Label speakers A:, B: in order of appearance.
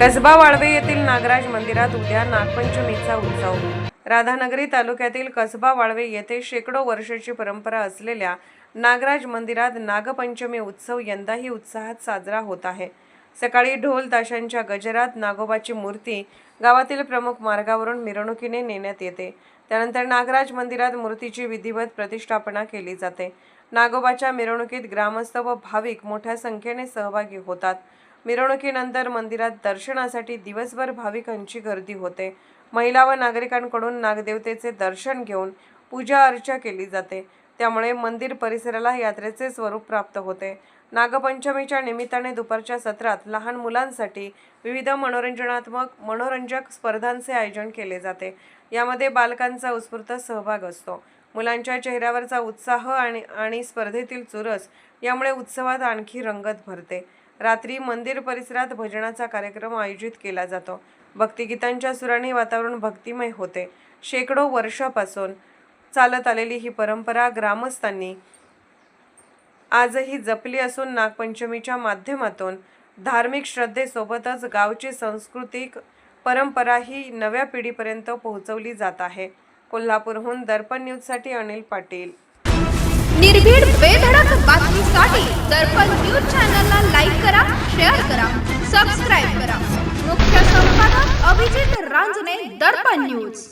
A: कसबा वाळवे येथील नागराज मंदिरात उद्या नागपंचमीचा उत्सव। राधानगरी तालुक्यातील कसबा वाळवे येथे शेकडो वर्षाची परंपरा असलेल्या नागराज मंदिरात नागपंचमी उत्सव यंदाही उत्साहात साजरा होत आहे। सकाळी ढोल ताशांच्या गजरात नागोबाची मूर्ती गावातील प्रमुख मार्गावरून मिरवणुकीने नेण्यात येते। त्यानंतर नागराज मंदिरात मूर्तीची विधिवत प्रतिष्ठापना केली जाते। नागोबाच्या मिरवणुकीत ग्रामस्थ व भाविक मोठ्या संख्येने सहभागी होतात। मिरवणुकीनंतर मंदिरात दर्शनासाठी दिवसभर भाविकांची गर्दी होते। महिला व नागरिकांकडून नागदेवतेचे दर्शन घेऊन पूजा अर्चा केली जाते। त्यामुळे मंदिर परिसराला यात्रेचे स्वरूप प्राप्त होते। नागपंचमीच्या निमित्ताने दुपारच्या सत्रात लहान मुलांसाठी विविध मनोरंजक स्पर्धांचे आयोजन केले जाते। यामध्ये बालकांचा उत्स्फूर्त सहभाग असतो। मुलांच्या चेहऱ्यावरचा उत्साह आणि स्पर्धेतील चुरस यामुळे उत्सवात आणखी रंगत भरते। रात्री मंदिर परिसरात भजनाचा कार्यक्रम आयोजित केला जातो। भक्तिगीतांच्या सुरांनी वातावरण भक्तिमय होते। शेकडो वर्षापासून चालत आलेली ही परंपरा ग्रामस्थांनी आजही जपली असून नागपंचमीच्या माध्यमातून धार्मिक श्रद्धेसोबतच गावची सांस्कृतिक परंपरा ही नव्या पिढीपर्यंत पोहोचवली जात आहे। कोल्हापूरहून दर्पण न्यूजसाठी अनिल पाटील।
B: निर्भीड बेधडक बातमीसाठी दर्पण न्यूज चॅनलला लाईक करा, शेअर करा, सबस्क्राईब करा। मुख्य संपादक अभिजित रांजणे, दर्पण न्यूज।